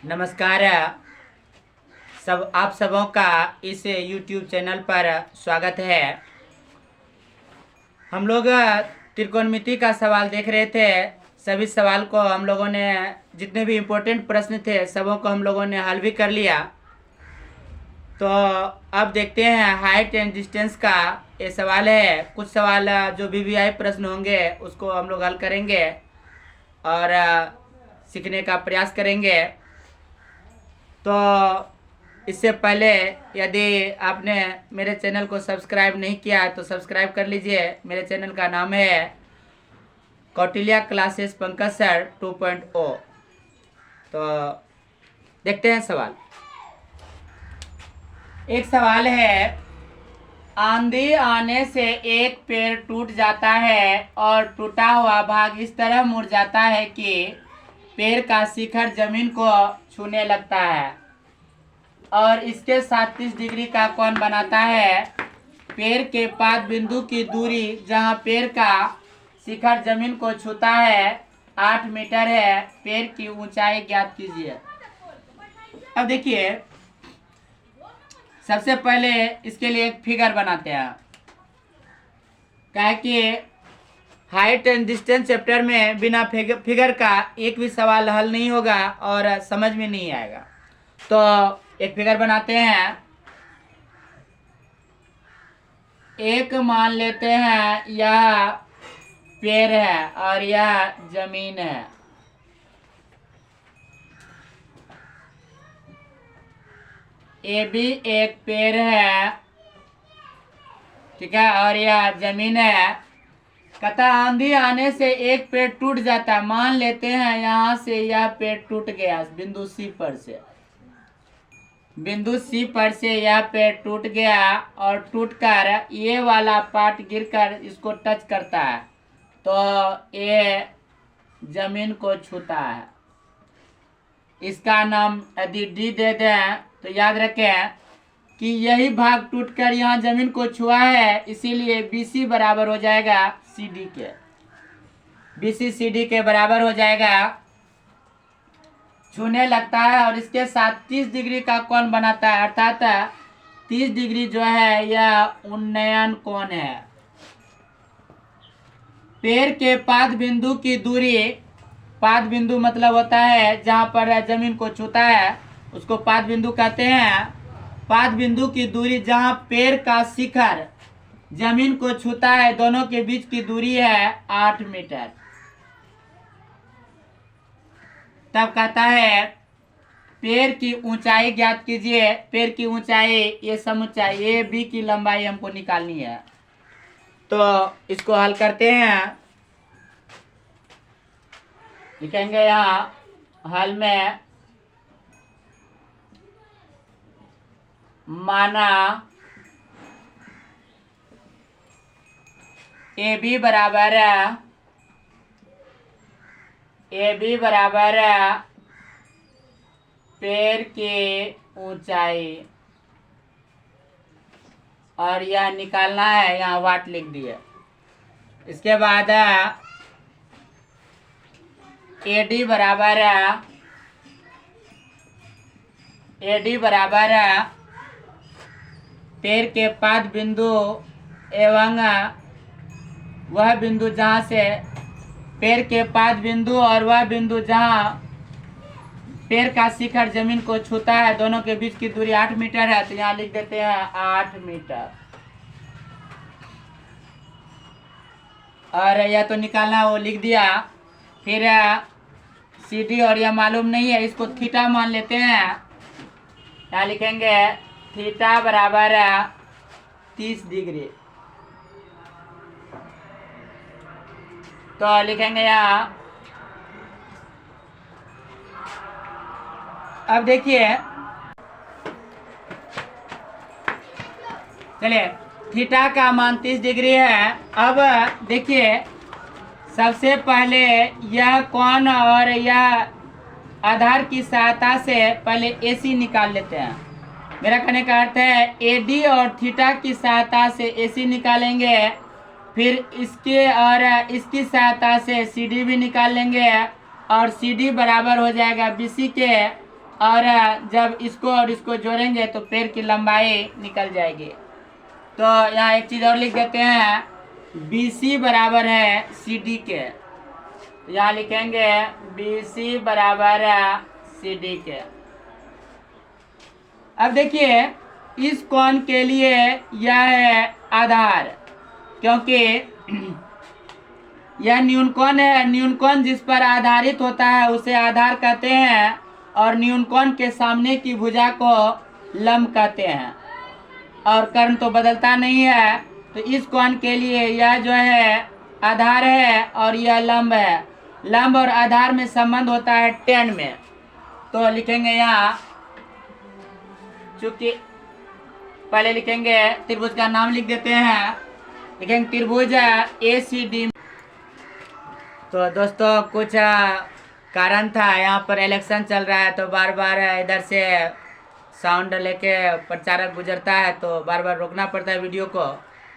नमस्कार। सब आप सबों का इस YouTube चैनल पर स्वागत है। हम लोग त्रिकोणमिति का सवाल देख रहे थे। सभी सवाल को हम लोगों ने, जितने भी इम्पोर्टेंट प्रश्न थे सबों को हम लोगों ने हल भी कर लिया। तो अब देखते हैं हाइट एंड डिस्टेंस का ये सवाल है। कुछ सवाल जो VVI प्रश्न होंगे उसको हम लोग हल करेंगे और सीखने का प्रयास करेंगे। तो इससे पहले यदि आपने मेरे चैनल को सब्सक्राइब नहीं किया है तो सब्सक्राइब कर लीजिए। मेरे चैनल का नाम है कौटिल्य क्लासेस पंकज सर 2.0। तो देखते हैं सवाल। एक सवाल है, आंधी आने से एक पेड़ टूट जाता है और टूटा हुआ भाग इस तरह मुड़ जाता है कि पेड़ का शिखर जमीन को छूने लगता है और इसके साथ 30 डिग्री का कोण बनाता है। पेड़ के पाद बिंदु की दूरी जहां पेड़ का शिखर जमीन को छूता है 8 मीटर है। पेड़ की ऊंचाई ज्ञात कीजिए। अब देखिए, सबसे पहले इसके लिए एक फिगर बनाते हैं। क्या कि हाइट एंड डिस्टेंस चैप्टर में बिना फिगर का एक भी सवाल हल नहीं होगा और समझ में नहीं आएगा। तो एक फिगर बनाते हैं। एक मान लेते हैं यह पेड़ है और यह जमीन है। ये भी एक पेड़ है, ठीक है, और यह जमीन है। कहता आंधी आने से एक पेड़ टूट जाता है। मान लेते हैं यहाँ से यह पेड़ टूट गया बिंदु सी पर से। बिंदु सी पर से यह पेड़ टूट गया और टूटकर ये वाला पार्ट गिरकर इसको टच करता है तो ये जमीन को छूता है। इसका नाम यदि डी दे दें तो याद रखें कि यही भाग टूटकर यहाँ जमीन को छुआ है, इसीलिए BC बराबर हो जाएगा CD के। BC CD के बराबर हो जाएगा। छूने लगता है और इसके साथ 30 डिग्री का कोण बनाता है, अर्थात 30 डिग्री जो है यह उन्नयन कोण है। पेड़ के पाद बिंदु की दूरी, पाद बिंदु मतलब होता है जहां पर जमीन को छूता है उसको पाद बिंदु कहते हैं। पाद बिंदु की दूरी जहां पेड़ का शिखर जमीन को छूता है दोनों के बीच की दूरी है 8 मीटर। तब कहता है पेड़ की ऊंचाई ज्ञात कीजिए। पेड़ की ऊंचाई, ये समुच्चाई ये B की लंबाई हमको निकालनी है। तो इसको हल करते हैं। लिखेंगे यहाँ हल में, माना AB बराबर पेड़ की ऊंचाई और यह निकालना है, यहाँ वाट लिख दिए। इसके बाद AD बराबर पेड़ के पाद बिंदु एवं वह बिंदु जहां से पेड़ के पाद बिंदु और वह बिंदु जहां पेड़ का शिखर जमीन को छूता है दोनों के बीच की दूरी 8 मीटर है। तो यहाँ लिख देते हैं 8 मीटर। और यह तो निकालना वो लिख दिया। फिर CD और यह मालूम नहीं है, इसको थीटा मान लेते हैं। यहाँ लिखेंगे थीटा बराबर 30 डिग्री। तो लिखेंगे यहाँ, अब देखिए, चलिए थीटा का मान 30 डिग्री है। अब देखिए, सबसे पहले यह कोण और यह आधार की सहायता से पहले AC निकाल लेते हैं। मेरा कहने का अर्थ है AD और थीटा की सहायता से AC निकालेंगे, फिर इसके और इसकी सहायता से CD भी निकाल लेंगे और CD बराबर हो जाएगा BC के। और जब इसको और इसको जोड़ेंगे तो पेड़ की लंबाई निकल जाएगी। तो यहाँ एक चीज़ और लिख देते हैं, BC बराबर है CD के। यहाँ लिखेंगे BC बराबर है CD के। अब देखिए इस कोण के लिए यह है आधार, क्योंकि यह न्यूनकोण है। न्यूनकोण जिस पर आधारित होता है उसे आधार कहते हैं, और न्यूनकोण के सामने की भुजा को लंब कहते हैं। और कर्ण तो बदलता नहीं है, तो इस कोण के लिए यह जो है आधार है और यह लंब है। लंब और आधार में संबंध होता है tan में। तो लिखेंगे यहाँ, चूंकि पहले लिखेंगे त्रिभुज का नाम लिख देते हैं, लिखेंगे त्रिभुज ACD। तो दोस्तों कुछ कारण था, यहाँ पर इलेक्शन चल रहा है तो बार बार इधर से साउंड लेके प्रचारक गुजरता है, तो बार बार रोकना पड़ता है वीडियो को।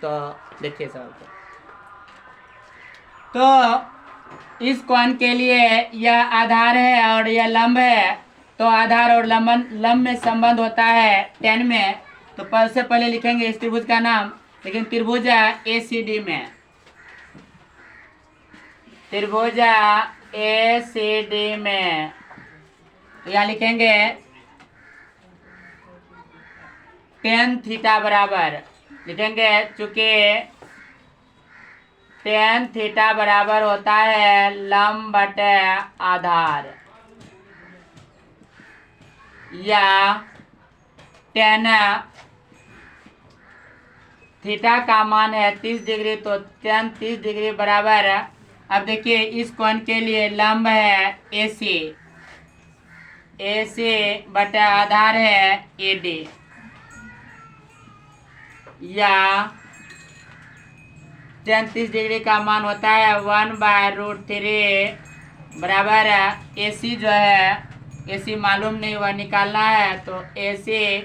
तो देखिए सब तो इस कोण के लिए यह आधार है और यह लंब है। तो आधार और लंब में संबंध होता है tan में। तो सबसे पहले लिखेंगे इस त्रिभुज का नाम, लेकिन त्रिभुज ACD में, त्रिभुज ACD में यहाँ लिखेंगे tan थीटा बराबर, लिखेंगे चूंकि tan थीटा बराबर होता है लंब बटे आधार, या tan थीटा का मान है 30 डिग्री, तो tan 30 डिग्री बराबर। अब देखिए इस कोण के लिए लंब है AC, AC बटा आधार है AD, या tan 30 डिग्री का मान होता है 1/√3 बराबर AC जो है, AC मालूम नहीं हुआ निकालना है, तो AC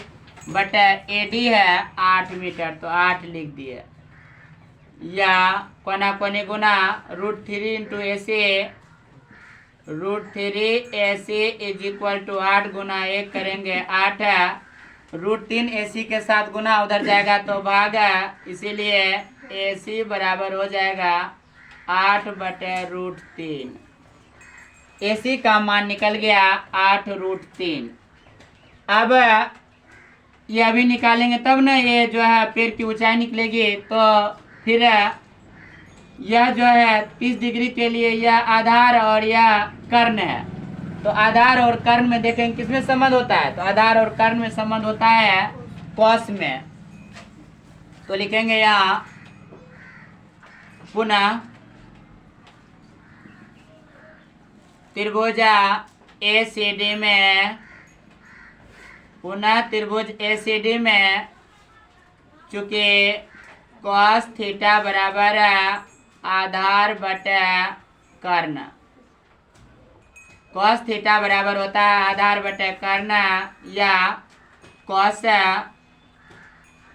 बटा AD है 8 मीटर, तो 8 लिख दिए। या कोना कोनी गुना √3 into AC, √3 AC is equal to 8 गुना 1 करेंगे 8 है, √3 AC के साथ गुना उधर जाएगा तो भाग है, इसीलिए AC बराबर हो जाएगा 8/√3। AC का मान निकल गया 8√3। अब ये अभी निकालेंगे तब ना ये जो है पेड़ की ऊंचाई निकलेगी। तो फिर यह जो है 30 डिग्री के लिए यह आधार और यह कर्ण है। तो आधार और कर्ण में देखेंगे किसमें संबंध होता है, तो आधार और कर्ण में संबंध होता है कॉस में। तो लिखेंगे यहाँ पुनः त्रिभुज ACD में, पुनः त्रिभुज ACD में चूंकि cos थीटा बराबर आधार बटे कर्ण, cos थीटा बराबर होता है आधार बटे कर्ण, या cos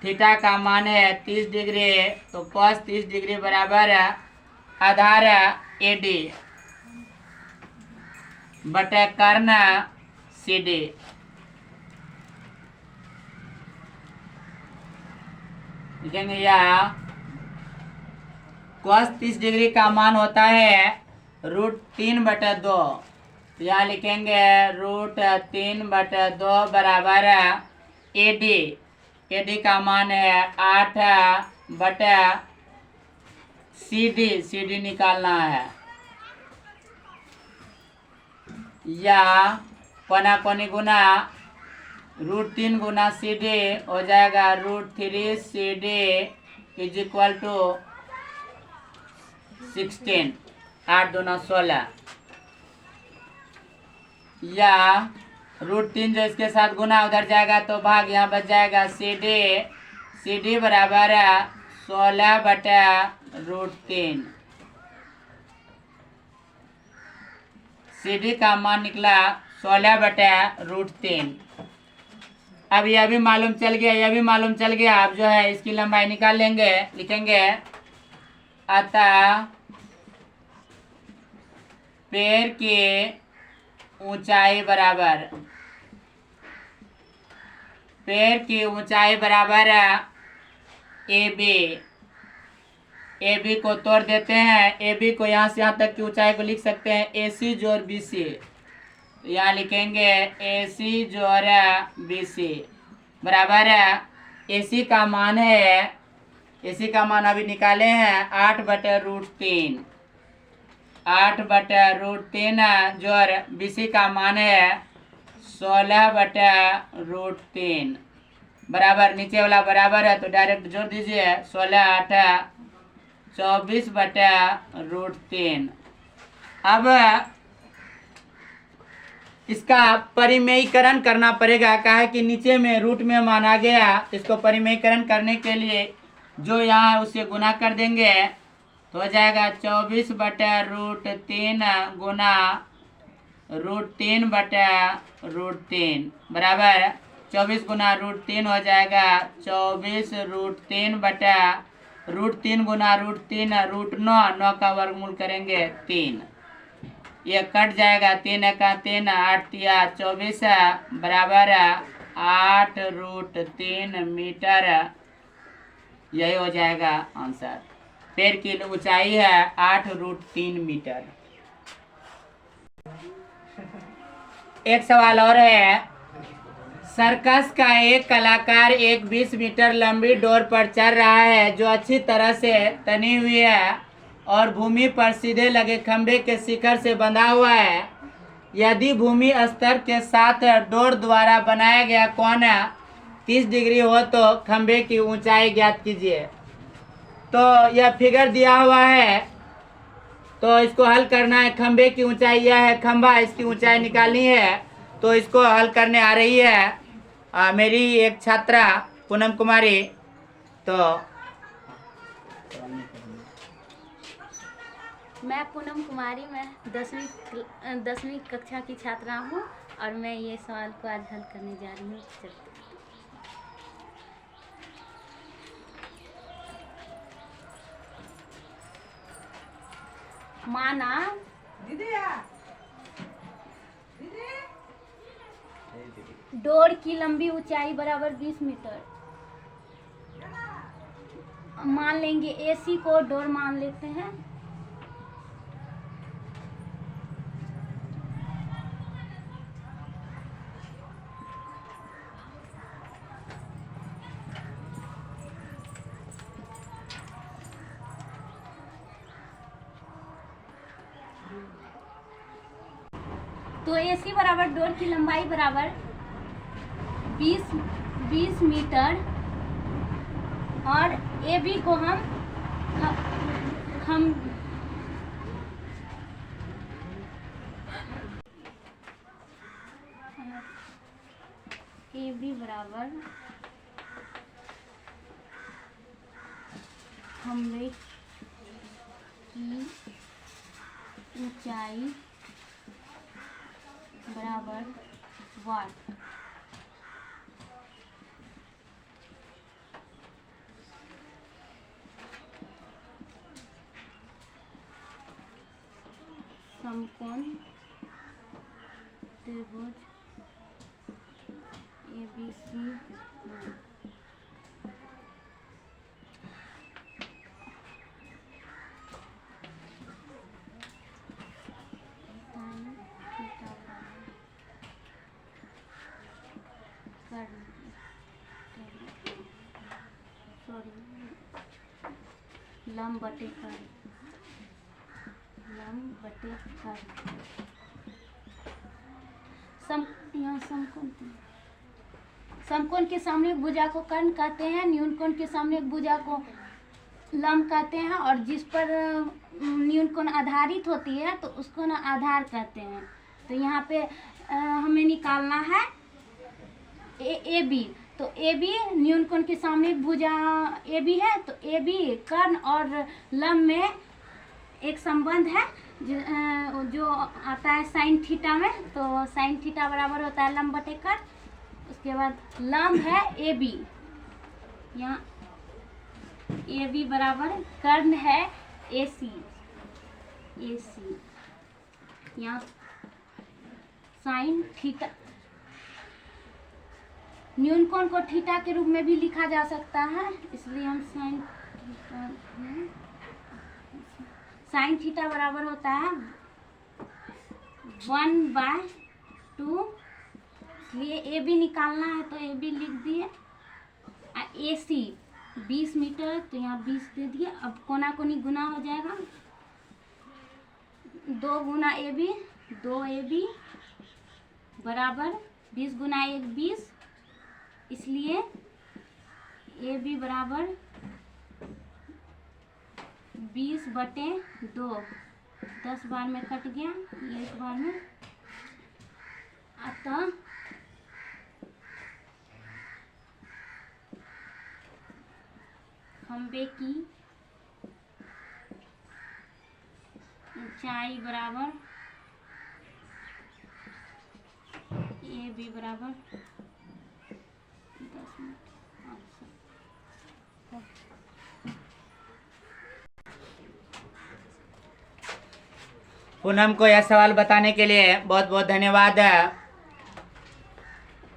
थीटा का मान है 30 डिग्री, तो cos 30 डिग्री बराबर आधार AD बटे कर्ण CD। लिखेंगे या cos 30 डिग्री का मान होता है √3/2, तो यहाँ लिखेंगे √3/2 बराबर AD, AD का मान है 8/CD, CD निकालना है, या कोना कोनी गुना √3 गुना CD हो जाएगा √3 CD इज इक्वल टू 16, 8 दूना 16, या √3 जो इसके साथ गुना उधर जाएगा तो भाग, यहाँ बच जाएगा CD बराबर 16/√3। CD का मान निकला 16/√3। अब यह भी मालूम चल गया, यह भी मालूम चल गया। अब जो है इसकी लंबाई निकाल लेंगे, लिखेंगे अतः पेड़ की ऊंचाई बराबर, पैर की ऊंचाई बराबर है ए बी। ए बी को तोड़ देते हैं। ए बी को यहाँ से यहाँ तक की ऊंचाई को लिख सकते हैं ए सी जोड़ बी सी। तो यहाँ लिखेंगे ए सी जोड़ बी सी बराबर है ए सी का मान है, ए सी का मान अभी निकाले हैं 8/√3। 8/√3 जोड़ बी सी का मान है 16/√3 बराबर, नीचे वाला बराबर है तो डायरेक्ट जोड़ दीजिए। 16 8 24/√3। अब इसका परिमेयीकरण करना पड़ेगा, क्या है कि नीचे में रूट में माना गया। इसको परिमेयीकरण करने के लिए जो यहाँ उसे गुना कर देंगे तो हो जाएगा 24/√3 गुना √3/√3 बराबर 24 गुना √3 हो जाएगा 24√3/√3 गुना √3 √9, 9 का वर्गमूल करेंगे 3। ये कट जाएगा, 3 का 3 8 तिया 24 बराबर 8√3 मीटर। यही हो जाएगा आंसर। पैर की ऊंचाई है 8√3 मीटर। एक सवाल और है। सर्कस का एक कलाकार एक 20 मीटर लंबी डोर पर चढ़ रहा है जो अच्छी तरह से तनी हुई है और भूमि पर सीधे लगे खंभे के शिखर से बंधा हुआ है। यदि भूमि स्तर के साथ डोर द्वारा बनाया गया कोण 30 डिग्री हो तो खंभे की ऊंचाई ज्ञात कीजिए। तो यह फिगर दिया हुआ है, तो इसको हल करना है। खंभे की ऊंचाई यह है, खंभा, इसकी ऊंचाई निकालनी है। तो इसको हल करने आ रही है मेरी एक छात्रा पूनम कुमारी। तो मैं पूनम कुमारी, मैं 10वीं कक्षा की छात्रा हूँ और मैं ये सवाल को आज हल करने जा रही हूँ। माना डोर की लंबी ऊंचाई बराबर 20 मीटर। मान लेंगे एसी को डोर मान लेते हैं। तो एसी बराबर डोर की लंबाई बराबर 20 मीटर और ए बी को हम ए बी बराबर खंभे की ऊंचाई बराबर वाट। समकोण त्रिभुज ABC लंब बटे कर समकोण के सामने भुजा को कर्ण कहते हैं, न्यून कोण के सामने भुजा को लंब कहते हैं और जिस पर न्यून कोण आधारित होती है तो उसको ना आधार कहते हैं। तो यहाँ पे हमें निकालना है ए बी। तो ए बी न्यून कोण के सामने एक भुजा ए बी है, तो ए बी कर्ण और लंब में एक संबंध है जो आता है साइन थीटा में। तो साइन थीटा बराबर होता है लंब बटे कर्ण। उसके बाद लंब है ए बी, यहाँ ए बी बराबर कर्ण है ए सी, यहाँ साइन थीटा न्यूनकोण को थीटा के रूप में भी लिखा जा सकता है, इसलिए हम साइन थीटा बराबर होता है 1/2। इसलिए ए बी निकालना है तो ए बी लिख दिए। ए सी 20 मीटर, तो यहाँ 20 दे दिए। अब कोना कोनी गुना हो जाएगा, 2 गुना ए बी, 2 ए बी बराबर 20 गुना 1 20, इसलिए ए बी बराबर 20/2। 10 बार में कट गया, 1 बार में। अतः खंबे की ऊंचाई बराबर ए बी बराबर 10 मीटर। पूनम को यह सवाल बताने के लिए बहुत बहुत धन्यवाद।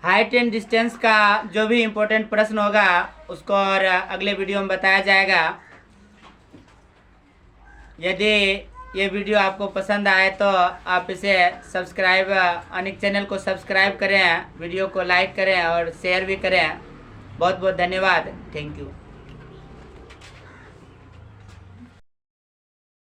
हाइट एंड डिस्टेंस का जो भी इम्पोर्टेंट प्रश्न होगा उसको और अगले वीडियो में बताया जाएगा। यदि ये वीडियो आपको पसंद आए तो आप इसे सब्सक्राइब, अनिक चैनल को सब्सक्राइब करें, वीडियो को लाइक करें और शेयर भी करें। बहुत बहुत धन्यवाद। Thank you.